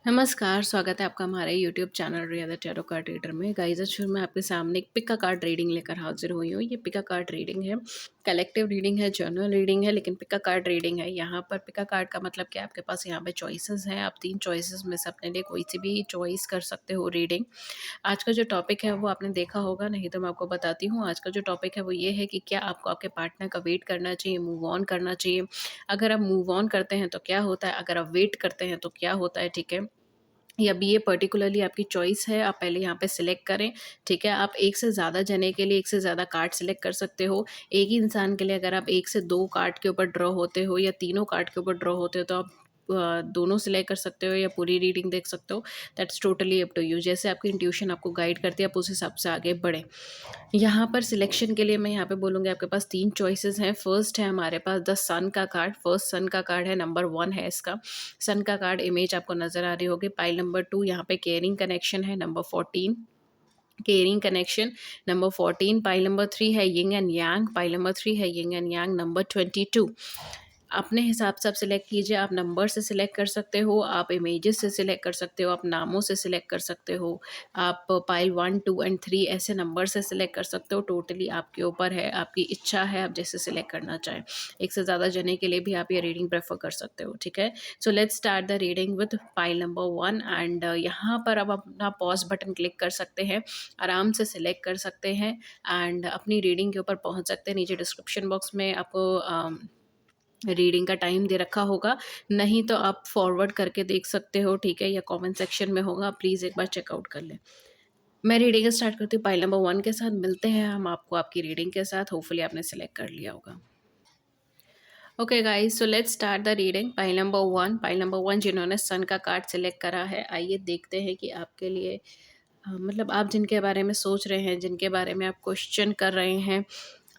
नमस्कार, स्वागत है आपका हमारे YouTube channel Riya the tarot card reader में। गाइस, आज फिर मैं आपके सामने एक पिका कार्ड रीडिंग लेकर हाजिर हुई हूँ। ये पिका कार्ड रीडिंग है, कलेक्टिव रीडिंग है, जर्नल रीडिंग है, लेकिन पिका कार्ड रीडिंग है। यहाँ पर पिका कार्ड का मतलब क्या है, आपके पास यहाँ पे चॉइसेस हैं। आप 3 चॉइसेस में से अपने लिए कोई सी भी चॉइस कर सकते हो रीडिंग। आज का जो टॉपिक है वो आपने देखा होगा, नहीं तो मैं आपको बताती हूँ। आज का जो टॉपिक है वो ये है कि क्या आपको आपके पार्टनर का वेट करना चाहिए, मूव ऑन करना चाहिए। अगर आप मूव ऑन करते हैं तो क्या होता है, अगर आप वेट करते हैं तो क्या होता है, ठीक है। या ये पर्टिकुलरली आपकी चॉइस है, आप पहले यहाँ पे सिलेक्ट करें, ठीक है। आप एक से ज़्यादा जने के लिए एक से ज़्यादा कार्ड सिलेक्ट कर सकते हो। एक ही इंसान के लिए अगर आप 1 से 2 कार्ड के ऊपर ड्रॉ होते हो या तीनों कार्ड के ऊपर ड्रॉ होते हो तो आप दोनों सिलेक्ट कर सकते हो या पूरी रीडिंग देख सकते हो। That's totally up to you. जैसे आपकी इंट्यूशन आपको गाइड करती है, आप उस हिसाब से आगे बढ़ें। यहाँ पर सिलेक्शन के लिए मैं यहाँ पे बोलूँगी, आपके पास 3 चॉइसेस हैं। फर्स्ट है हमारे पास द सन का कार्ड। फर्स्ट सन का कार्ड है, नंबर 1 है इसका। सन का कार्ड इमेज आपको नज़र आ रही होगी। पाइल नंबर 2 यहाँ पे केयरिंग कनेक्शन है, number 14। Caring connection number 14। Pile number 3 है yin and Yang. Pile number 3 है यिंग एंड यांग, नंबर 22। अपने हिसाब से आप सिलेक्ट कीजिए। आप नंबर से सिलेक्ट कर सकते हो, आप इमेजेस से सिलेक्ट कर सकते हो, आप नामों से सिलेक्ट कर सकते हो, आप पाइल 1, 2 एंड 3 ऐसे नंबर से सिलेक्ट कर सकते हो। टोटली आपके ऊपर है, आपकी इच्छा है, आप जैसे सिलेक्ट करना चाहें। एक से ज़्यादा जने के लिए भी आप ये रीडिंग प्रेफर कर सकते हो, ठीक है। So let's start the reading with pile number 1 and यहाँ पर आप अपना पॉज बटन क्लिक कर सकते हैं, आराम से सिलेक्ट कर सकते हैं एंड अपनी रीडिंग के ऊपर पहुँच सकते हैं। नीचे डिस्क्रिप्शन बॉक्स में आपको रीडिंग का टाइम दे रखा होगा, नहीं तो आप फॉरवर्ड करके देख सकते हो, ठीक है, या कमेंट सेक्शन में होगा। प्लीज़ एक बार चेकआउट कर लें। मैं रीडिंग स्टार्ट करती हूँ पाइल नंबर 1 के साथ। मिलते हैं हम आपको आपकी रीडिंग के साथ। होपफुली आपने सेलेक्ट कर लिया होगा। Okay guys, so let's start the reading. Pile number 1 जिन्होंने सन का कार्ड सिलेक्ट करा है, आइए देखते हैं कि आपके लिए मतलब आप जिनके बारे में सोच रहे हैं, जिनके बारे में आप क्वेश्चन कर रहे हैं,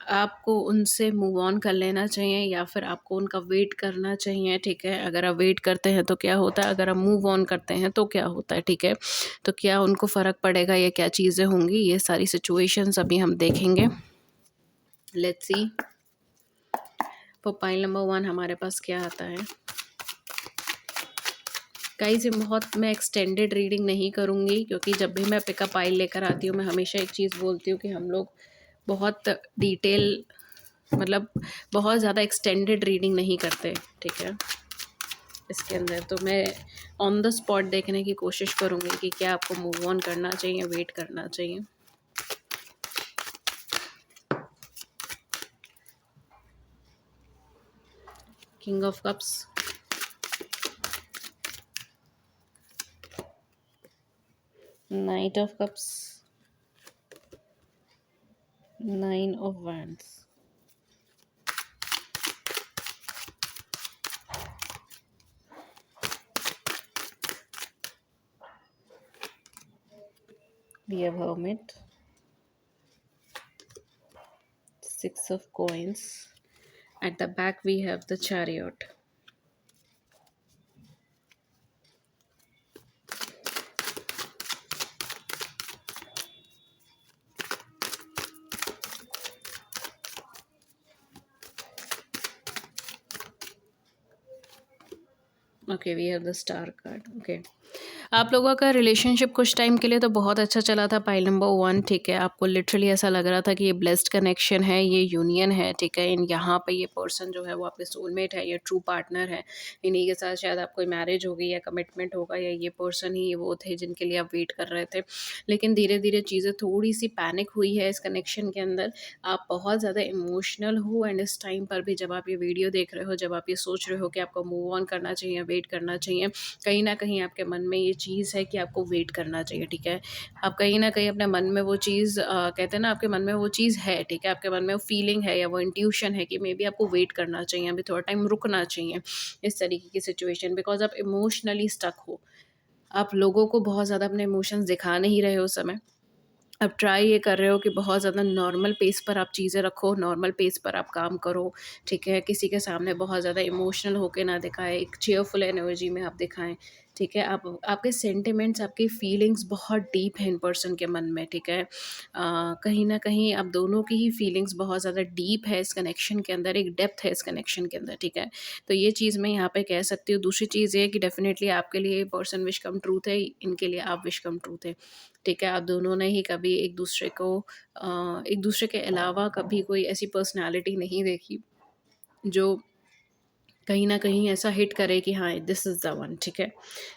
आपको उनसे मूव ऑन कर लेना चाहिए या फिर आपको उनका वेट करना चाहिए, ठीक है। अगर आप वेट करते हैं तो क्या होता है, अगर आप मूव ऑन करते हैं तो क्या होता है, ठीक है। तो क्या उनको फ़र्क पड़ेगा या क्या चीज़ें होंगी, ये सारी सिचुएशंस अभी हम देखेंगे। Let's see for pile number 1 हमारे पास क्या आता है। गाइस, ये बहुत मैं एक्सटेंडेड रीडिंग नहीं करूँगी, क्योंकि जब भी मैं पिकअप पाइल लेकर आती हूँ मैं हमेशा एक चीज़ बोलती हूँ कि हम लोग बहुत डिटेल मतलब बहुत ज़्यादा एक्सटेंडेड रीडिंग नहीं करते, ठीक है। इसके अंदर तो मैं ऑन द स्पॉट देखने की कोशिश करूँगी कि क्या आपको मूव ऑन करना चाहिए, वेट करना चाहिए। King of cups, knight of cups, nine of wands, we have hermit, six of coins, at the back we have the chariot. Okay, we have the star card. Okay, आप लोगों का relationship कुछ time के लिए तो बहुत अच्छा चला था, पाइल नंबर 1, ठीक है। आपको लिटरली ऐसा लग रहा था कि ये ब्लेस्ड कनेक्शन है, ये यूनियन है, ठीक है। इन यहाँ पे ये पर्सन जो है वो आपके सोलमेट है, ये ट्रू पार्टनर है। इन्हीं के साथ शायद आपको मैरिज होगी या कमिटमेंट होगा, या ये पर्सन ही वो थे जिनके लिए आप वेट कर रहे थे। लेकिन धीरे धीरे चीज़ें थोड़ी सी पैनिक हुई है इस कनेक्शन के अंदर। आप बहुत ज़्यादा इमोशनल हो एंड इस टाइम पर भी जब आप ये वीडियो देख रहे हो, जब आप ये सोच रहे हो कि आपको मूव ऑन करना चाहिए, वेट करना चाहिए, कहीं ना कहीं आपके मन में ये चीज़ है कि आपको वेट करना चाहिए, ठीक है। आप कहीं न कहीं अपने मन में वो चीज़ कहते हैं ना, आपके मन में वो चीज़ है, ठीक है। आपके मन में वो फीलिंग है या वो इंट्यूशन है कि मे बी आपको वेट करना चाहिए, अभी थोड़ा टाइम रुकना चाहिए इस तरीके की सिचुएशन, बिकॉज़ आप इमोशनली स्टक हो। आप लोगों को बहुत ज़्यादा अपने इमोशंस दिखा नहीं रहे हो उस समय। आप ट्राई ये कर रहे हो कि बहुत ज़्यादा नॉर्मल पेस पर आप चीज़ें रखो, नॉर्मल पेस पर आप काम करो, ठीक है। किसी के सामने बहुत ज़्यादा इमोशनल होके ना दिखाएँ, एक चीयरफुल एनर्जी में आप दिखाएँ, ठीक है? आप आपके सेंटिमेंट्स, आपकी फीलिंग्स बहुत डीप हैं इन पर्सन के मन में, ठीक है? कहीं न कहीं आप दोनों की ही फीलिंग्स बहुत ज़्यादा डीप है इस कनेक्शन के अंदर, एक डेप्थ है इस कनेक्शन के अंदर, ठीक है? तो ये चीज़ मैं यहाँ पे कह सकती हूँ। दूसरी चीज़ ये है कि डेफ़िनेटली आपके लिए ये पर्सन विश कम ट्रूथ है, इनके लिए आप विश कम ट्रूथ है, ठीक है? आप दोनों ने ही कभी एक-दूसरे को एक-दूसरे के अलावा कभी कोई ऐसी पर्सनैलिटी नहीं देखी, जो कहीं न कहीं ऐसा हिट करे कि हाँ, दिस इज़ द वन, ठीक है?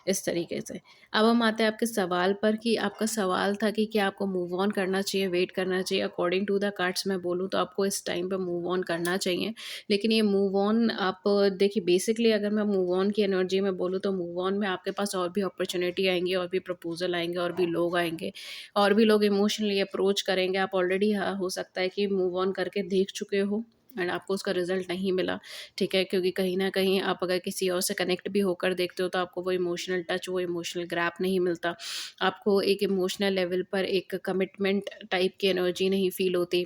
इस तरीके से। अब हम आते हैं आपके सवाल पर कि आपका सवाल था कि क्या आपको मूव ऑन करना चाहिए, वेट करना चाहिए? अकॉर्डिंग टू द कार्ड्स मैं बोलूँ तो आपको इस टाइम पे मूव ऑन करना चाहिए। लेकिन ये मूव ऑन आप देखिए, बेसिकली अगर मैं मूव ऑन की एनर्जी में बोलूँ तो मूव ऑन में आपके पास और भी अपॉर्च्युनिटी आएँगी, और भी प्रपोज़ल आएँगे, और भी लोग आएँगे, और भी लोग इमोशनली अप्रोच करेंगे। आप ऑलरेडी हो सकता है कि मूव ऑन करके देख चुके हो एंड आपको उसका रिज़ल्ट नहीं मिला। ठीक है? क्योंकि कहीं न कहीं आप अगर किसी और से कनेक्ट भी होकर देखते हो तो आपको वो इमोशनल टच, वो इमोशनल ग्रैप नहीं मिलता। आपको एक इमोशनल लेवल पर एक कमिटमेंट टाइप की एनर्जी नहीं फ़ील होती,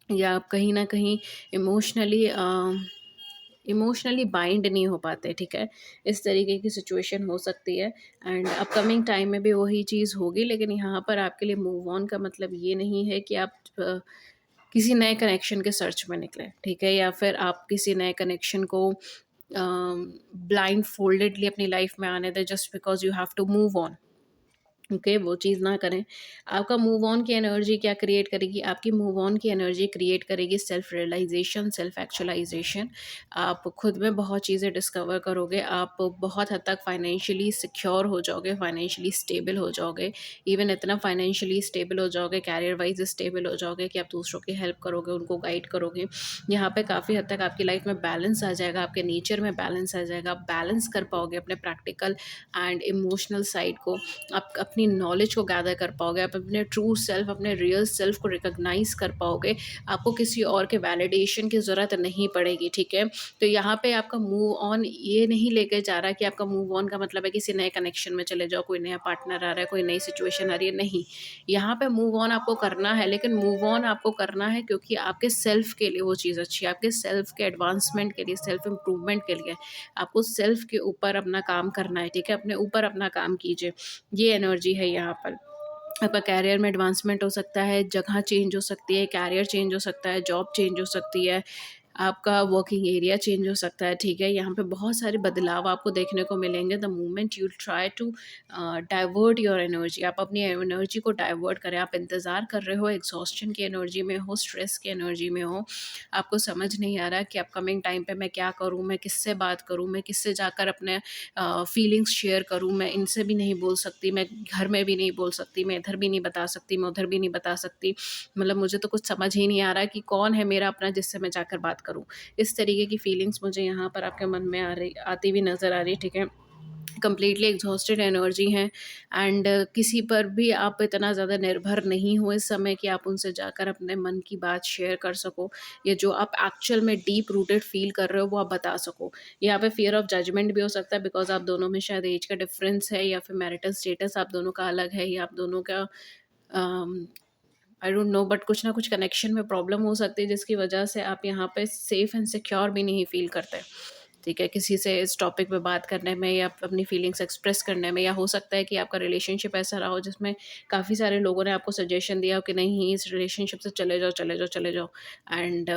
या आप कहीं न कहीं इमोशनली इमोशनली बाइंड नहीं हो पाते, ठीक है? इस तरीके की सिचुएशन हो सकती है एंड अपकमिंग टाइम में भी वही चीज़ होगी, लेकिन यहाँ पर आपके लिए मूव ऑन का मतलब ये नहीं है कि आप किसी नए कनेक्शन के सर्च में निकले, ठीक है? या फिर आप किसी नए कनेक्शन को ब्लाइंड फोल्डेडली अपनी लाइफ में आने दें just because you have to move on. Okay, वो चीज़ ना करें। आपका मूव ऑन की एनर्जी क्या क्रिएट करेगी? आपकी मूव ऑन की एनर्जी क्रिएट करेगी सेल्फ रियलाइज़ेशन, सेल्फ एक्चुअलाइज़ेशन। आप खुद में बहुत चीज़ें डिस्कवर करोगे, आप बहुत हद तक फाइनेंशियली सिक्योर हो जाओगे, फाइनेंशियली स्टेबल हो जाओगे। इवन इतना फाइनेंशियली स्टेबल हो जाओगे, करियर वाइज़ स्टेबल हो जाओगे कि आप दूसरों की हेल्प करोगे, उनको गाइड करोगे। यहाँ पे काफ़ी हद तक आपकी लाइफ में बैलेंस आ जाएगा, आपके नेचर में बैलेंस आ जाएगा। आप बैलेंस कर पाओगे अपने प्रैक्टिकल एंड इमोशनल साइड को। आप अपनी नॉलेज को गैदर कर पाओगे, आप अपने ट्रू सेल्फ, अपने रियल सेल्फ को रिकॉग्नाइज़ कर पाओगे। आपको किसी और के वैलिडेशन की ज़रूरत नहीं पड़ेगी, ठीक है? तो यहाँ पे आपका मूव ऑन ये नहीं लेके जा रहा कि आपका मूव ऑन का मतलब है किसी नए कनेक्शन में चले जाओ, कोई नया पार्टनर आ रहा है, कोई नई सिचुएशन आ रही है, नहीं। यहाँ पे मूव ऑन आपको करना है, लेकिन मूव ऑन आपको करना है क्योंकि आपके सेल्फ के लिए वो चीज़ अच्छी है, आपके सेल्फ के एडवांसमेंट के लिए, सेल्फ इम्प्रूवमेंट के लिए। आपको सेल्फ के ऊपर अपना काम करना है, ठीक है? अपने ऊपर अपना काम कीजिए। ये एनर्जी है यहाँ पर। आपका करियर में एडवांसमेंट हो सकता है, जगह चेंज हो सकती है, करियर चेंज हो सकता है, जॉब चेंज हो सकती है, आपका वर्किंग एरिया चेंज हो सकता है, ठीक है? यहाँ पे बहुत सारे बदलाव आपको देखने को मिलेंगे the moment you try to divert your energy. आप अपनी एनर्जी को डाइवर्ट करें। आप इंतज़ार कर रहे हो, एग्ज़ॉस्शन की एनर्जी में हो, स्ट्रेस की एनर्जी में हो, आपको समझ नहीं आ रहा कि अपकमिंग टाइम पे मैं क्या करूँ, मैं किससे बात करूँ, मैं किससे जाकर अपने फीलिंग्स शेयर करूँ, मैं इनसे भी नहीं बोल सकती, मैं घर में भी नहीं बोल सकती, मैं इधर भी नहीं बता सकती, मैं उधर भी नहीं बता सकती। मतलब मुझे तो कुछ समझ ही नहीं आ रहा कि कौन है मेरा अपना जिससे मैं जाकर बात करूँ। इस तरीके की फीलिंग्स मुझे यहाँ पर आपके मन में आ रही, आती हुई नज़र आ रही है, ठीक है? कंप्लीटली एग्जॉस्टेड एनर्जी है एंड किसी पर भी आप इतना ज़्यादा निर्भर नहीं हो इस समय कि आप उनसे जाकर अपने मन की बात शेयर कर सको, या जो आप एक्चुअल में डीप रूटेड फील कर रहे हो वो आप बता सको। यहाँ पे फियर ऑफ जजमेंट भी हो सकता है बिकॉज आप दोनों में शायद एज का डिफरेंस है, या फिर मैरिटल स्टेटस आप दोनों का अलग है, या आप दोनों का आई डोंट नो, बट कुछ ना कुछ कनेक्शन में प्रॉब्लम हो सकती है जिसकी वजह से आप यहाँ पे सेफ एंड सिक्योर भी नहीं फील करते। ठीक है, किसी से इस टॉपिक पे बात करने में या अपनी फीलिंग्स एक्सप्रेस करने में, या हो सकता है कि आपका रिलेशनशिप ऐसा रहा हो जिसमें काफ़ी सारे लोगों ने आपको सजेशन दिया हो कि नहीं, इस रिलेशनशिप से चले जाओ, चले जाओ, चले जाओ, एंड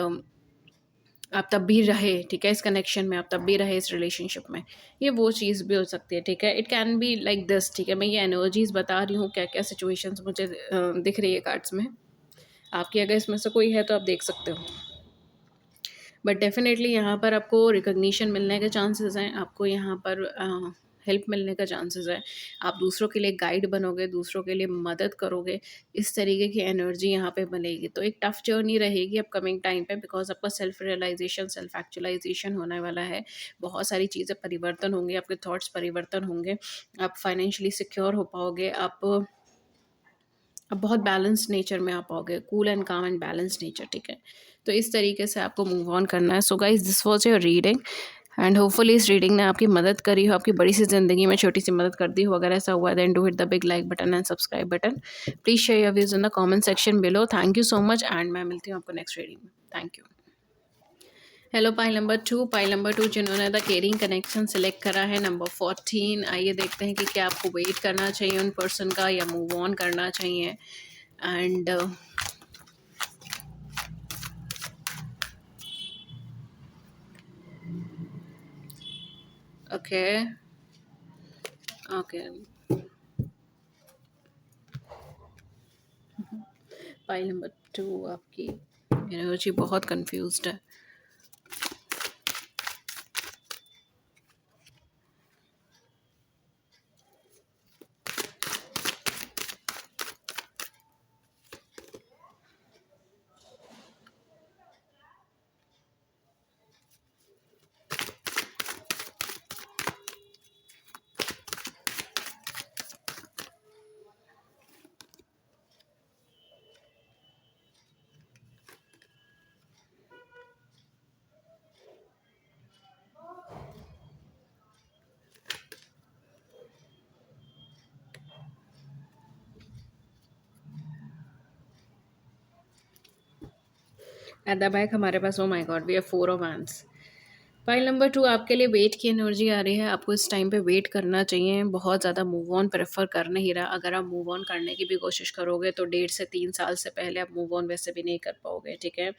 आप तब भी रहे, ठीक है, इस कनेक्शन में, आप तब भी रहे इस रिलेशनशिप में। ये वो चीज़ भी हो सकती है, ठीक है? It can be like this, ठीक है? मैं ये एनर्जीज़ बता रही हूँ, क्या-क्या सिचुएशंस मुझे दिख रही है कार्ड्स में। आपकी अगर इसमें से कोई है तो आप देख सकते हो। बट डेफ़िनेटली यहाँ पर आपको रिकॉग्निशन मिलने के चांसेस हैं, आपको यहाँ पर हेल्प मिलने का चांसेस है। आप दूसरों के लिए गाइड बनोगे, दूसरों के लिए मदद करोगे, इस तरीके की एनर्जी यहाँ पे बनेगी। तो एक टफ़ जर्नी रहेगी अपकमिंग टाइम पे बिकॉज़ आपका सेल्फ रियलाइज़ेशन, सेल्फ एक्चुअलाइज़ेशन होने वाला है। बहुत सारी चीज़ें परिवर्तन होंगे, आपके थॉट्स परिवर्तन होंगे, आप फाइनेंशियली सिक्योर हो पाओगे, आप अब बहुत बैलेंस्ड नेचर में आ पाओगे, कूल एंड काम एंड बैलेंस्ड नेचर, ठीक है? तो इस तरीके से आपको मूव ऑन करना है। So guys, this was your reading and hopefully इस रीडिंग ने आपकी मदद करी हो, आपकी बड़ी सी ज़िंदगी में छोटी-सी मदद कर दी हो। अगर ऐसा हुआ then do hit the big like button and subscribe button. Please share your views in the comment section below. Thank you so much and मैं मिलती हूँ आपको नेक्स्ट रीडिंग में। Thank you. Hello pile number 2 जिन्होंने the caring connection select करा है, number 14। आइए देखते हैं कि क्या आपको वेट करना चाहिए उन पर्सन का या मूव ऑन करना चाहिए। And okay, okay, pile number 2 आपकी एनर्जी बहुत कंफ्यूज्ड है। एट द बैक हमारे पास, oh my god, we have 4 of wands. File number 2 आपके लिए वेट की एनर्जी आ रही है। आपको इस टाइम पे वेट करना चाहिए, बहुत ज़्यादा मूव ऑन प्रेफर कर नहीं रहा। अगर आप मूव ऑन करने की भी कोशिश करोगे तो 1.5 से 3 साल से पहले आप मूव ऑन वैसे भी नहीं कर पाओगे, ठीक है।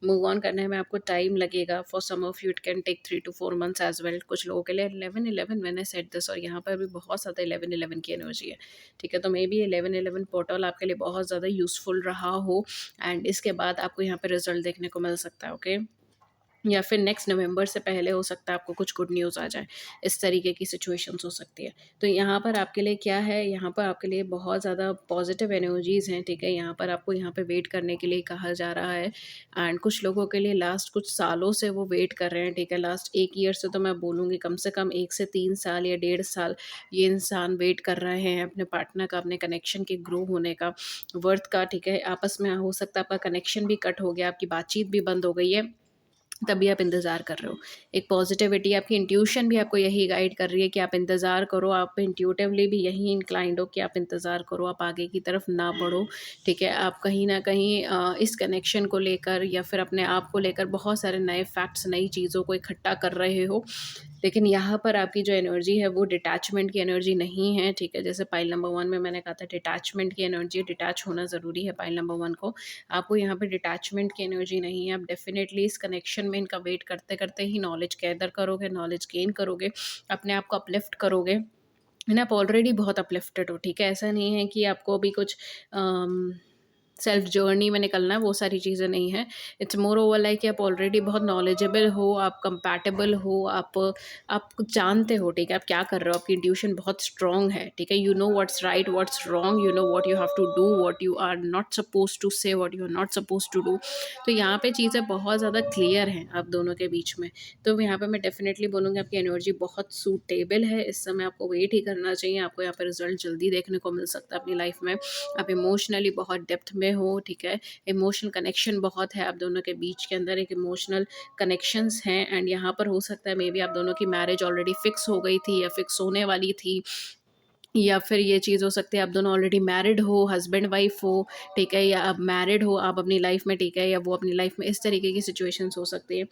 मूव ऑन करने में आपको टाइम लगेगा। For some of you it can take 3 to 4 months as well. कुछ लोगों के लिए 11-11 मैंने सेट दिस, और यहाँ पर भी बहुत ज़्यादा 11-11 की एनर्जी है, ठीक है। तो मे बी 11-11 पोर्टल आपके लिए बहुत ज़्यादा यूजफुल रहा हो, एंड इसके बाद आपको यहाँ पे रिजल्ट देखने को मिल सकता है, ओके। या फिर नेक्स्ट नवंबर से पहले हो सकता है आपको कुछ गुड न्यूज़ आ जाए। इस तरीके की सिचुएशंस हो सकती है। तो यहाँ पर आपके लिए क्या है, यहाँ पर आपके लिए बहुत ज़्यादा पॉजिटिव एनर्जीज़ हैं, ठीक है। यहाँ पर आपको यहाँ पे वेट करने के लिए कहा जा रहा है, एंड कुछ लोगों के लिए लास्ट कुछ सालों से वो वेट कर रहे हैं, ठीक है। लास्ट 1 ईयर से तो मैं बोलूँगी कम से कम 1 से 3 साल या 1.5 साल ये इंसान वेट कर रहे हैं अपने पार्टनर का, अपने कनेक्शन के ग्रो होने का, वर्थ का, ठीक है। आपस में हो सकता है आपका कनेक्शन भी कट हो गया, आपकी बातचीत भी बंद हो गई है, तभी आप इंतज़ार कर रहे हो। एक पॉजिटिविटी, आपकी इंट्यूशन भी आपको यही गाइड कर रही है कि आप इंतज़ार करो। आप इंट्यूटिवली भी यही इंक्लाइंड हो कि आप इंतज़ार करो, आप आगे की तरफ ना बढ़ो, ठीक है। आप कहीं न कहीं इस कनेक्शन को लेकर या फिर अपने आप को लेकर बहुत सारे नए फैक्ट्स, नई चीज़ों को इकट्ठा कर रहे हो। लेकिन यहाँ पर आपकी जो एनर्जी है वो डिटैचमेंट की एनर्जी नहीं है, ठीक है। जैसे पाइल नंबर 1 में मैंने कहा था डिटैचमेंट की एनर्जी, डिटैच होना ज़रूरी है पाइल नंबर 1 को। आपको यहाँ पे डिटैचमेंट की एनर्जी नहीं है। आप डेफ़िनेटली इस कनेक्शन में इनका वेट करते-करते ही नॉलेज गैदर करोगे, नॉलेज गेन करोगे, अपने आप को अपलिफ्ट करोगे, एंड आप ऑलरेडी बहुत अपलिफ्टेड हो, ठीक है। ऐसा नहीं है कि आपको अभी कुछ सेल्फ जर्नी में निकलना है, वो सारी चीज़ें नहीं हैं। इट्स मोर ओवर लाइक कि आप ऑलरेडी बहुत नॉलेजेबल हो, आप कंपैटिबल हो, आप कुछ जानते हो, ठीक है। आप क्या कर रहे हो, आपकी इंट्यूशन बहुत स्ट्रॉन्ग है, ठीक है। You know what's right, what's wrong, you know what you have to do, what you are not supposed to say, what you are not supposed to do. तो यहाँ पे चीज़ें बहुत ज़्यादा क्लियर हैं आप दोनों के बीच में। तो यहाँ पे मैं डेफ़िनेटली बोलूँगी आपकी एनर्जी बहुत सूटेबल है। इस समय आपको वेट ही करना चाहिए। आपको यहाँ पे रिज़ल्ट जल्दी देखने को मिल सकता है अपनी लाइफ़ में। आप इमोशनली बहुत डेप्थ में हो, ठीक है। इमोशनल कनेक्शन बहुत है आप दोनों के बीच के अंदर, एक इमोशनल कनेक्शंस हैं, एंड यहाँ पर हो सकता है मे बी आप दोनों की मैरिज ऑलरेडी फिक्स हो गई थी या फिक्स होने वाली थी, या फिर ये चीज़ हो सकती है आप दोनों ऑलरेडी मैरिड हो, हस्बैंड वाइफ हो, ठीक है। या आप मैरिड हो, आप अपनी लाइफ में, ठीक है, या वो अपनी लाइफ में, इस तरीके की सिचुएशंस हो सकती है।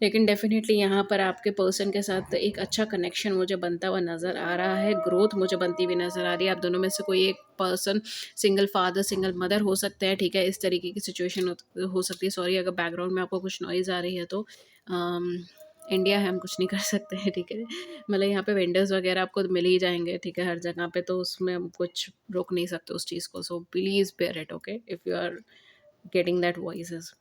लेकिन डेफ़िनेटली यहाँ पर आपके पर्सन के साथ एक अच्छा कनेक्शन मुझे बनता हुआ नज़र आ रहा है, ग्रोथ मुझे बनती हुई नज़र आ रही है। आप दोनों में से कोई एक person single father, single mother हो सकते हैं, ठीक है। इस तरीके की सिचुएशन हो सकती है। सॉरी अगर बैकग्राउंड में आपको कुछ नॉइज़ आ रही है तो अम, इंडिया है, हम कुछ नहीं कर सकते हैं, ठीक है। मतलब यहाँ पे वेंडर्स वगैरह आपको मिल ही जाएँगे, ठीक है, हर जगह पे, तो उसमें हम कुछ रोक नहीं सकते उस चीज़ को। So please bear it, okay, if you are getting that voices.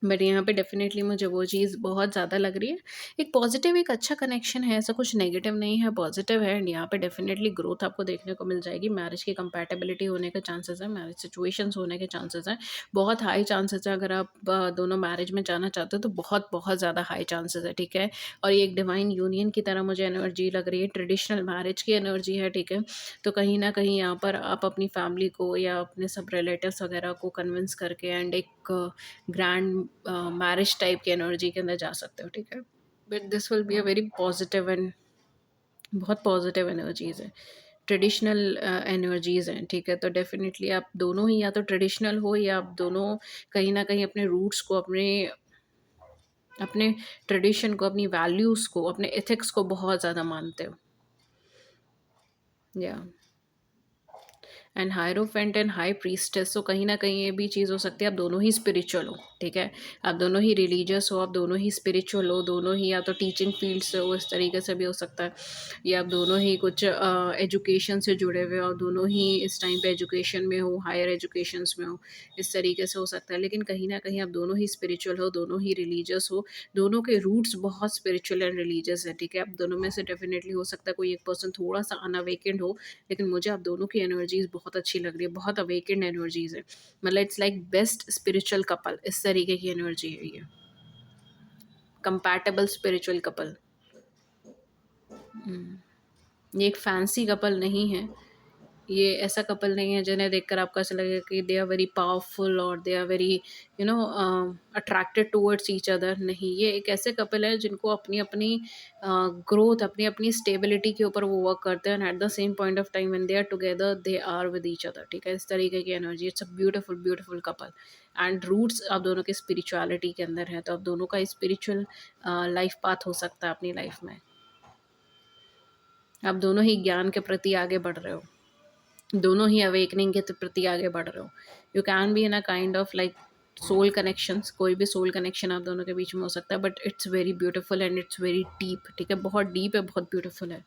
But यहाँ पे डेफ़िनेटली मुझे वो चीज़ बहुत ज़्यादा लग रही है। एक पॉज़िटिव, एक अच्छा कनेक्शन है, ऐसा कुछ नेगेटिव नहीं है, पॉज़िटिव है, एंड यहाँ पे डेफ़िनेटली ग्रोथ आपको देखने को मिल जाएगी। मैरिज की कंपैटिबिलिटी होने के चांसेस हैं, मैरिज सिचुएशंस होने के चांसेस हैं। बहुत हाई चांसेस है, अगर आप दोनों मैरिज में जाना चाहते हो तो बहुत ज़्यादा हाई चांसेस है, ठीक है। और ये एक डिवाइन यूनियन की तरह मुझे एनर्जी लग रही है, ट्रेडिशनल मैरिज की एनर्जी है, ठीक है। तो कहीं न कहीं यहाँ पर आप अपनी फैमिली को या अपने सब रिलेटिव्स वगैरह को कन्विंस करके एंड एक ग्रैंड मैरिज टाइप की एनर्जी के अंदर जा सकते हो, ठीक है। But this will be a very positive and बहुत पॉजिटिव एनर्जीज़ हैं, ट्रेडिशनल एनर्जीज़ हैं, ठीक है। तो डेफ़िनेटली आप दोनों ही या तो ट्रेडिशनल हो, या आप दोनों कहीं न कहीं अपने रूट्स को, अपने अपने ट्रेडिशन को, अपनी वैल्यूज़ को, अपने एथिक्स को बहुत ज़्यादा मानते हो। या and hierophant and high priestess, तो कहीं ना कहीं ये भी चीज़ हो सकती है आप दोनों ही स्पिरिचुअल हो, ठीक है। आप दोनों ही रिलीजियस हो, आप दोनों ही स्पिरिचुअल हो, दोनों ही या तो टीचिंग फील्ड से हो, इस तरीके से भी हो सकता है, या आप दोनों ही कुछ एजुकेशन से जुड़े हुए हो, आप दोनों ही इस टाइम पे एजुकेशन में हो, हायर एजुकेशंस में हो, इस तरीके से हो सकता है। लेकिन कहीं ना कहीं आप दोनों ही स्पिरिचुअल हो, दोनों ही रिलीजियस हो, दोनों के रूट्स बहुत स्पिरिचुअल एंड रिलीजियस है, ठीक है। आप दोनों में से डेफिनेटली हो सकता है कोई एक पर्सन थोड़ा सा अनअवेकेंड हो, लेकिन मुझे आप दोनों की एनर्जीज बहुत अच्छी लग रही है, बहुत अवेकेंड एनर्जीज है। मतलब it's like best spiritual couple, इस तरीके की एनर्जी है ये, कंपैटिबल स्पिरिचुअल कपल। ये एक फैंसी कपल नहीं है, ये ऐसा कपल नहीं है जिन्हें देखकर आपको ऐसा लगेगा कि दे आर वेरी पावरफुल और they are very you know attracted towards each other. नहीं, ये एक ऐसे कपल है जिनको अपनी अपनी ग्रोथ, अपनी अपनी स्टेबिलिटी के ऊपर वो वर्क करते हैं, and at the same point of time when they are together they are with each other, ठीक है। इस तरीके की energy, it's a beautiful beautiful couple. And roots आप दोनों के स्पिरिचुअलिटी के अंदर है, तो आप दोनों का स्पिरिचुअल लाइफ पाथ हो सकता है अपनी लाइफ में। आप दोनों ही ज्ञान के प्रति आगे बढ़ रहे हो, दोनों ही अवेकनिंग के प्रति आगे बढ़ रहे हो। You can be in a kind of like soul connections, कोई भी सोल कनेक्शन आप दोनों के बीच में हो सकता है, but it's very beautiful and it's very deep, ठीक है। बहुत डीप है, बहुत ब्यूटीफुल है।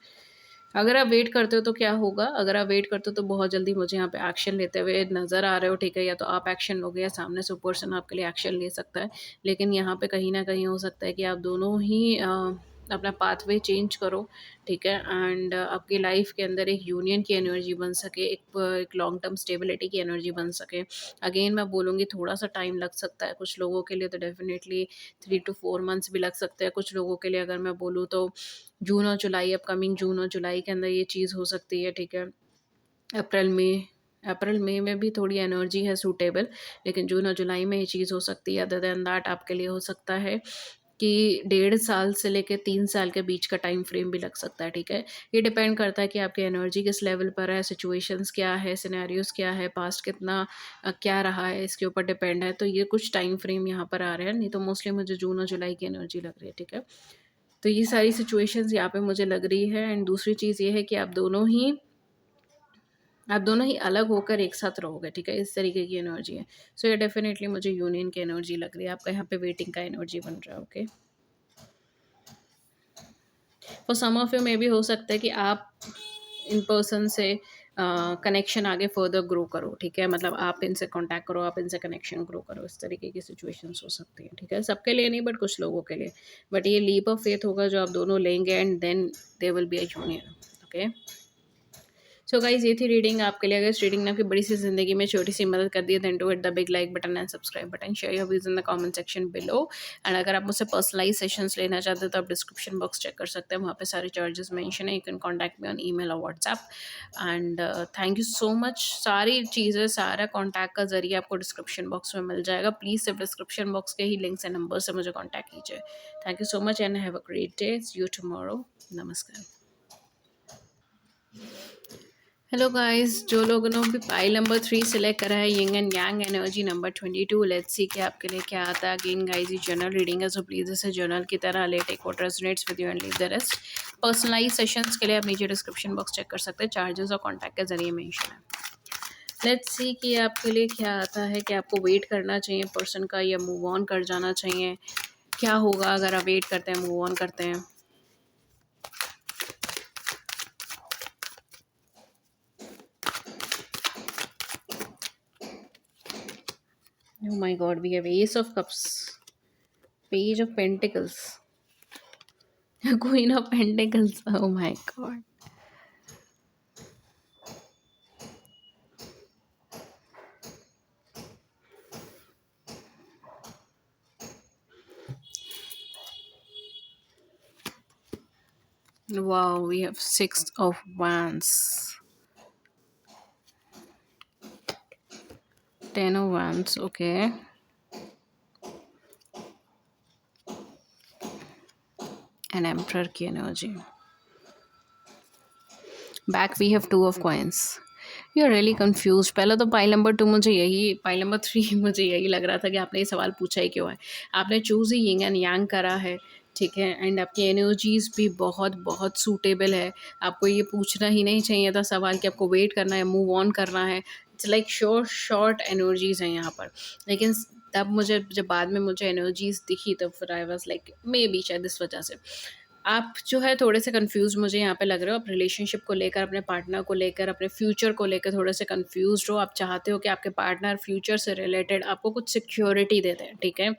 अगर आप वेट करते हो तो क्या होगा, अगर आप वेट करते हो तो बहुत जल्दी मुझे यहाँ पे एक्शन लेते हुए नज़र आ रहे हो, ठीक है। या तो आप एक्शन लोगे या सामने से पर्सन आपके लिए एक्शन ले सकता है। लेकिन यहाँ पे कहीं ना कहीं हो सकता है कि आप दोनों ही अपना पाथवे चेंज करो, ठीक है। एंड आपकी लाइफ के अंदर एक यूनियन की एनर्जी बन सके, एक लॉन्ग टर्म स्टेबिलिटी की एनर्जी बन सके। अगेन मैं बोलूँगी थोड़ा सा टाइम लग सकता है, कुछ लोगों के लिए तो डेफिनेटली 3 to 4 मंथ्स भी लग सकते हैं, कुछ लोगों के लिए अगर मैं बोलूँ तो जून और जुलाई, अपकमिंग जून और जुलाई के अंदर ये चीज़ हो सकती है, ठीक है। अप्रैल मई, अप्रैल मई में भी थोड़ी एनर्जी है सूटेबल, लेकिन जून और जुलाई में ये चीज़ हो सकती है। अदर देन दैट आपके लिए हो सकता है कि 1.5 साल से लेके 3 साल के बीच का टाइम फ्रेम भी लग सकता है, ठीक है। ये डिपेंड करता है कि आपकी एनर्जी किस लेवल पर है, सिचुएशंस क्या है, सिनेरियोज क्या है, पास्ट कितना क्या रहा है, इसके ऊपर डिपेंड है। तो ये कुछ टाइम फ्रेम यहाँ पर आ रहे हैं, नहीं तो मोस्टली मुझे जून और जुलाई की एनर्जी लग रही है, ठीक है। तो ये सारी सिचुएशंस यहाँ पे मुझे लग रही है। एंड दूसरी चीज़ ये है कि आप दोनों ही अलग होकर एक साथ रहोगे, ठीक है। इस तरीके की एनर्जी है। सो ये डेफिनेटली मुझे यूनियन की एनर्जी लग रही है, आपका यहाँ पे वेटिंग का एनर्जी बन रहा है, okay. For some of you में भी हो सकता है कि आप इन पर्सन से कनेक्शन आगे फर्दर ग्रो करो, ठीक है। मतलब आप इनसे कांटेक्ट करो, आप इनसे कनेक्शन ग्रो करो, इस तरीके की सिचुएशंस हो सकती हैं, ठीक है। सबके लिए नहीं, बट कुछ लोगों के लिए। बट ये लीप ऑफ फेथ होगा जो आप दोनों लेंगे, and then they will be a union, okay. So guys, ये थी रीडिंग आपके लिए। अगर इस रीडिंग ने आपकी बड़ी सी जिंदगी में छोटी सी मदद कर दी है, then to hit the big like button and subscribe button, share your views in the comment section below. And अगर आप मुझसे पर्सनलाइज सेशंस लेना चाहते हो तो आप डिस्क्रिप्शन बॉक्स चेक कर सकते हैं, वहाँ पे सारे चार्जेस मेंशन है। You can contact me on email और WhatsApp. And thank you so much. सारी चीज़ें, सारा कॉन्टैक्ट का जरिए आपको डिस्क्रिप्शन बॉक्स में मिल जाएगा। प्लीज़ सिर्फ डिस्क्रिप्शन बॉक्स के ही लिंक्स एंड नंबर से मुझे कॉन्टैक्ट कीजिए। Thank you so much and have a great day. See you tomorrow. नमस्कार। हेलो गाइस, जो लोगों ने भी पाइल नंबर 3 सिलेक्ट करा है, yin and yang energy number 22, let's see कि आपके लिए क्या आता है। अगेन गाइस, ये जर्नल रीडिंग है, सो प्लीज़ इसे जर्नल की तरह ले, take what resonates with you and leave the rest. Personalise sessions के लिए आप नीचे डिस्क्रिप्शन बॉक्स चेक कर सकते हैं, चार्जेस और कॉन्टैक्ट के जरिए मेंशन है। लेट्स सी कि आपके लिए क्या आता है, कि आपको वेट करना चाहिए पर्सन का या मूव ऑन कर जाना चाहिए। क्या होगा अगर आप वेट करते हैं, मूव ऑन करते हैं। Oh my god, we have Ace of Cups, Page of Pentacles, Queen of Pentacles. Oh my god. Wow, we have Six of Wands, Ten of Wands, okay. And Emperor की energy. Back we have Two of Coins. You are really confused. पहले तो pile number 3 मुझे यही लग रहा था कि आपने ये सवाल पूछा ही क्यों है? आपने choose he yin and yang करा है, ठीक है? एंड आपकी एनर्जीज़ भी बहुत सूटेबल है। आपको ये पूछना ही नहीं चाहिए था सवाल कि आपको वेट करना है, मूव ऑन करना है। इट्स लाइक शॉर्ट एनर्जीज़ हैं यहाँ पर। लेकिन तब मुझे जब बाद में मुझे एनर्जीज़ दिखी, तब फिर आई वाज़ लाइक मेबी शायद इस वजह से। आप जो है थोड़े से कंफ्यूज मुझे यहाँ पे लग रहे हो। आप रिलेशनशिप को लेकर, अपने पार्टनर को लेकर, अपने फ्यूचर को लेकर थोड़े से कंफ्यूज्ड हो। आप चाहते हो कि आपके पार्टनर फ्यूचर से रिलेटेड आपको कुछ सिक्योरिटी दे दें, ठीक है?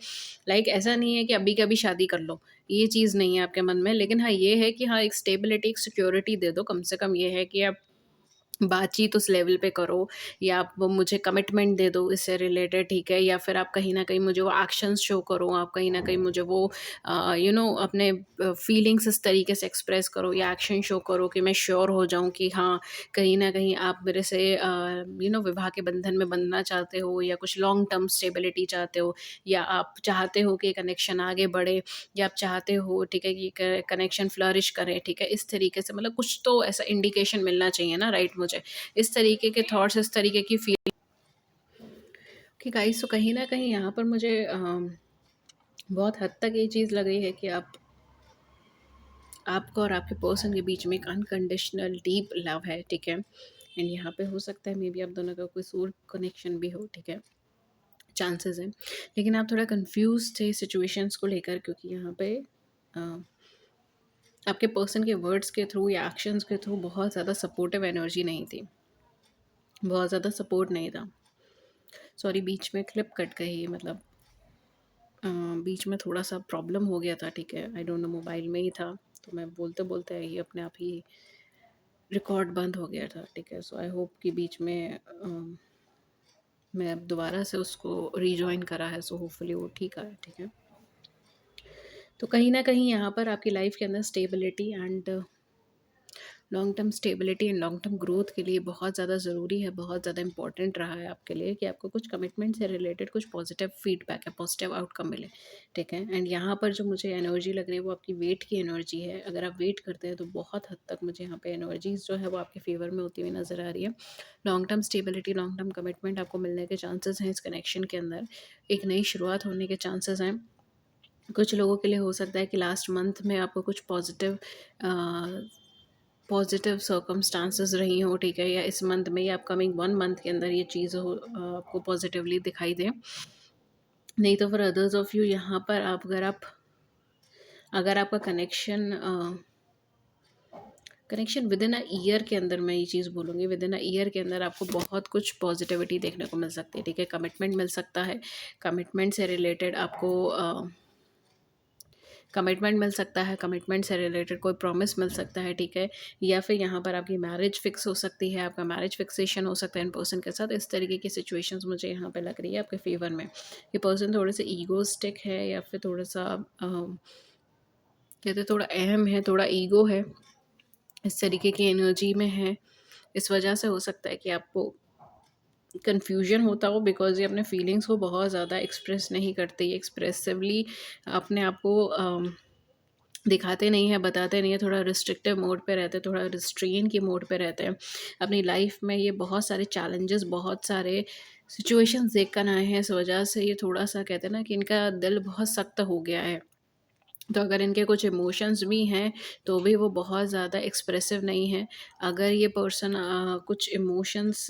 लाइक ऐसा नहीं है कि अभी के अभी शादी कर लो, ये चीज़ नहीं है आपके मन में। लेकिन हाँ, ये है कि हाँ, एक स्टेबिलिटी, एक सिक्योरिटी दे दो। कम से कम ये है कि आप बातचीत उस लेवल पे करो, या आप वो मुझे कमिटमेंट दे दो इससे रिलेटेड, ठीक है? या फिर आप कहीं न कहीं मुझे वो एक्शंस शो करो, आप कहीं न कहीं मुझे वो अपने फीलिंग्स इस तरीके से एक्सप्रेस करो या एक्शन शो करो कि मैं श्योर हो जाऊँ कि हाँ, कहीं न कहीं आप मेरे से विवाह के बंधन में बंधना चाहते हो, या कुछ लॉन्ग टर्म स्टेबिलिटी चाहते हो, या आप चाहते हो कि कनेक्शन आगे बढ़े, या आप चाहते हो, ठीक है, कि कनेक्शन फ्लरिश करे, ठीक है? इस तरीके से मतलब कुछ तो ऐसा इंडिकेशन मिलना चाहिए ना, राइट मुझे? इस तरीके के थॉट्स, इस तरीके की फीलिंग कि गाइस, तो कहीं न कहीं यहाँ पर मुझे बहुत हद तक ये चीज़ लग रही है कि आपको और आपके पर्सन के बीच में एक अनकंडीशनल डीप लव है, ठीक है? एंड यहाँ पे हो सकता है मे बी आप दोनों का कोई सोल कनेक्शन भी हो, ठीक है? चांसेस हैं। लेकिन आप थोड़ा कन्फ्यूज़ थे सिचुएशंस को लेकर, क्योंकि यहाँ पे अ, आपके पर्सन के वर्ड्स के थ्रू या एक्शंस के थ्रू बहुत ज़्यादा सपोर्टिव एनर्जी नहीं थी, बहुत ज़्यादा सपोर्ट नहीं था। सॉरी, बीच में क्लिप कट गई, मतलब बीच में थोड़ा-सा प्रॉब्लम हो गया था, ठीक है? आई डोंट नो, मोबाइल में ही था, तो मैं बोलते-बोलते ही अपने आप ही रिकॉर्ड बंद हो गया था, ठीक है? सो आई होप कि बीच में मैं अब दोबारा से उसको रिजॉइन करा है, सो होपफुली वो ठीक आए, ठीक है? तो कहीं न कहीं यहाँ पर आपकी लाइफ़ के अंदर stability and long term stability and long term growth के लिए बहुत ज़्यादा ज़रूरी है, बहुत ज़्यादा इंपॉर्टेंट रहा है आपके लिए कि आपको कुछ कमिटमेंट से रिलेटेड कुछ पॉजिटिव फीडबैक या पॉजिटिव आउटकम मिले, ठीक है? एंड यहाँ पर जो मुझे एनर्जी लग रही है वो आपकी वेट की एनर्जी है। अगर आप वेट करते हैं तो बहुत हद तक मुझे यहाँ पे एनर्जीज जो है वो आपके फेवर में होती हुई नज़र आ रही है। Long term stability, long term commitment आपको मिलने के चांसेस हैं इस कनेक्शन के अंदर। एक नई शुरुआत होने के चांसेस हैं। कुछ लोगों के लिए हो सकता है कि लास्ट मंथ में आपको कुछ पॉजिटिव सर्कमस्टांसेस रही हो, ठीक है? या इस मंथ में या अपकमिंग 1 मंथ के अंदर ये चीज़ आपको पॉजिटिवली दिखाई दे। नहीं तो फिर अदर्स ऑफ यू, यहाँ पर अगर आपका connection with in a year के अंदर, मैं ये चीज़ बोलूँगी, विद इन अ ईयर के अंदर आपको बहुत कुछ पॉजिटिविटी देखने को मिल सकती है, ठीक है? कमिटमेंट मिल सकता है। कमिटमेंट से रिलेटेड आपको कमिटमेंट मिल सकता है, कमिटमेंट से रिलेटेड कोई प्रॉमिस मिल सकता है, ठीक है? या फिर यहाँ पर आपकी मैरिज फिक्स हो सकती है, आपका मैरिज फिक्सेशन हो सकता है इन पर्सन के साथ। इस तरीके की सिचुएशंस मुझे यहाँ पे लग रही है आपके फेवर में। ये पर्सन थोड़े से ईगोइस्टिक है, या फिर थोड़ा-सा कहते हैं थोड़ा अहम है, थोड़ा ईगो है, इस तरीके की एनर्जी में है। इस वजह से हो सकता है कि आपको कन्फ्यूजन होता हो, बिकॉज़ ये अपने फीलिंग्स को बहुत ज़्यादा एक्सप्रेस नहीं करते। ये एक्सप्रेसिवली अपने आप को दिखाते नहीं हैं, बताते नहीं हैं, थोड़ा रिस्ट्रिक्टिव मोड पे रहते हैं, थोड़ा रिस्ट्रेन के मोड पे रहते हैं। अपनी लाइफ में ये बहुत सारे चैलेंजेस, बहुत सारे सिचुएशंस देख कर आए हैं, इस वजह से ये थोड़ा-सा कहते हैं ना कि इनका दिल बहुत सख्त हो गया है। तो अगर इनके कुछ इमोशंस भी हैं, तो भी वो बहुत ज़्यादा एक्सप्रेसिव नहीं हैं। अगर ये पर्सन कुछ इमोशंस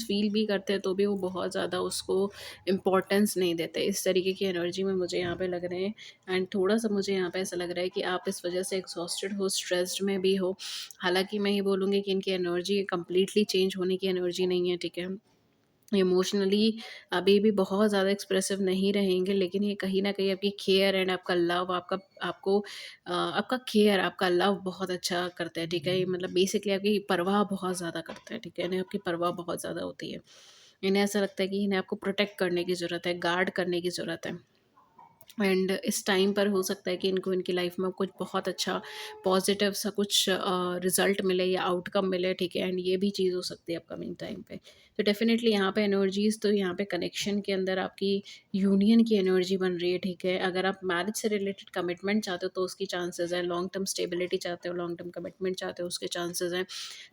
फ़ील भी करते हैं, तो भी वो बहुत ज़्यादा उसको इम्पोर्टेंस नहीं देते। इस तरीके की एनर्जी में मुझे यहाँ पे लग रहे हैं। एंड थोड़ा-सा मुझे यहाँ पे ऐसा लग रहा है कि आप इस वजह से एग्ज़ॉस्टेड हो, स्ट्रेस्ड में भी हो। हालाँकि मैं ये बोलूँगी कि इनकी एनर्जी कंप्लीटली चेंज होने की एनर्जी नहीं है, ठीक है? इमोशनली अभी भी बहुत ज़्यादा एक्सप्रेसिव नहीं रहेंगे, लेकिन ये कहीं न कहीं आपकी केयर एंड आपका लव, आपका केयर, आपका लव बहुत अच्छा करते हैं, ठीक है? ये मतलब बेसिकली आपकी परवाह बहुत ज़्यादा करते हैं, ठीक है? इन्हें आपकी परवाह बहुत ज़्यादा होती है। इन्हें ऐसा लगता है कि इन्हें आपको प्रोटेक्ट करने की ज़रूरत है, गार्ड करने की ज़रूरत है। एंड इस टाइम पर हो सकता है कि इनको इनकी लाइफ में कुछ बहुत अच्छा पॉजिटिव सा कुछ रिजल्ट मिले या आउटकम मिले, ठीक है। एंड ये भी चीज़ हो सकती है अपकमिंग टाइम पे। तो डेफिनेटली यहाँ पे एनर्जीज, तो यहाँ पे कनेक्शन के अंदर आपकी यूनियन की एनर्जी बन रही है, ठीक है। अगर आप मैरिज से रिलेटेड कमिटमेंट चाहते हो तो उसकी चांसेस है, लॉन्ग टर्म स्टेबिलिटी चाहते हो, लॉन्ग टर्म कमिटमेंट चाहते हो, उसके चांसेस हैं।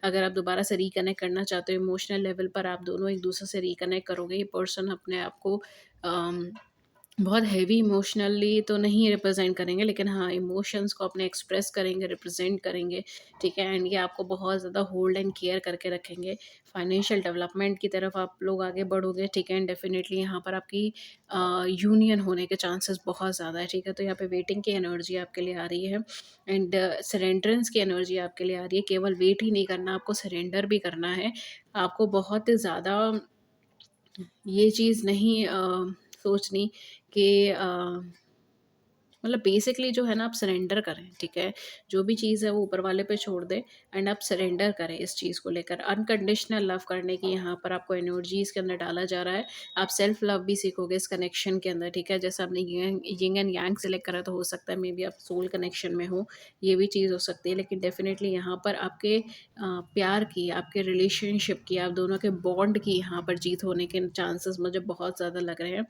अगर आप दोबारा से रिकनेक्ट करना चाहते हो इमोशनल लेवल पर, आप दोनों एक दूसरे से रिकनेक्ट करोगे। ये पर्सन अपने आप को बहुत हेवी इमोशनली तो नहीं रिप्रेजेंट करेंगे, लेकिन हाँ, इमोशंस को अपने एक्सप्रेस करेंगे, रिप्रेजेंट करेंगे, ठीक है। एंड ये आपको बहुत ज़्यादा होल्ड एंड केयर करके रखेंगे। फाइनेंशियल डेवलपमेंट की तरफ आप लोग आगे बढ़ोगे, ठीक है। एंड डेफिनेटली यहाँ पर आपकी यूनियन होने के चांसेस बहुत ज़्यादा है, ठीक है। तो यहाँ पे वेटिंग की एनर्जी आपके लिए आ रही है, एंड सरेंडरेंस की एनर्जी आपके लिए आ रही है। केवल वेट ही नहीं करना, आपको सरेंडर भी करना है। आपको बहुत ज़्यादा ये चीज़ नहीं सोचनी कि मतलब बेसिकली जो है ना, आप सरेंडर करें, ठीक है। जो भी चीज़ है वो ऊपर वाले पे छोड़ दें, एंड आप सरेंडर करें इस चीज़ को लेकर। अनकंडीशनल लव करने की यहाँ पर आपको एनर्जी इसके अंदर डाला जा रहा है। आप सेल्फ लव भी सीखोगे इस कनेक्शन के अंदर, ठीक है। जैसे आपने यिंग एंड यांग सेलेक्ट करा, तो हो सकता है मे बी आप सोल कनेक्शन में हो, ये भी चीज़ हो सकती है। लेकिन डेफिनेटली यहाँ पर आपके प्यार की, आपके रिलेशनशिप की, आप दोनों के बॉन्ड की यहाँ पर जीत होने के चांसेस मुझे बहुत ज़्यादा लग रहे हैं।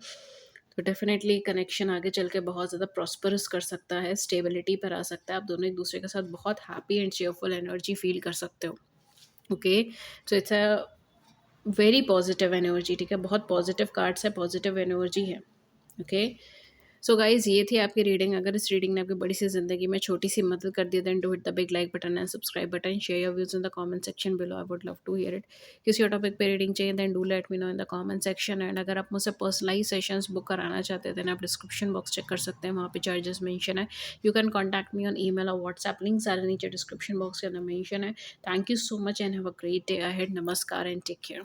तो डेफ़िनेटली कनेक्शन आगे चल के बहुत ज़्यादा प्रॉस्परस कर सकता है, स्टेबिलिटी पर आ सकता है। आप दोनों एक-दूसरे के साथ बहुत happy and cheerful energy feel कर सकते हो। Okay, so it's a very positive energy, ठीक है। बहुत पॉजिटिव कार्ड्स है, पॉजिटिव एनर्जी है। ओके, सो गाइज़, ये थी आपकी रीडिंग। अगर इस रीडिंग ने आपकी बड़ी सी ज़िंदगी में छोटी सी मदद कर दी, then do hit the big like button and subscribe button. Share your views in the comment section below, I would love to hear it. किसी और टॉपिक पे रीडिंग चाहिए, then do let me know in the comment section. And अगर आप मुझसे personalise sessions book कराना चाहते हैं, देन आप डिस्क्रिप्शन बॉक्स चेक कर सकते हैं, वहाँ पे चार्जेस मेंशन है। You can contact me on email और व्हाट्सएप, लिंक सारे नीचे डिस्क्रिप्शन बॉक्स के अंदर मेंशन है। Thank you so much and have a great day ahead. नमस्कार एंड टेक केयर।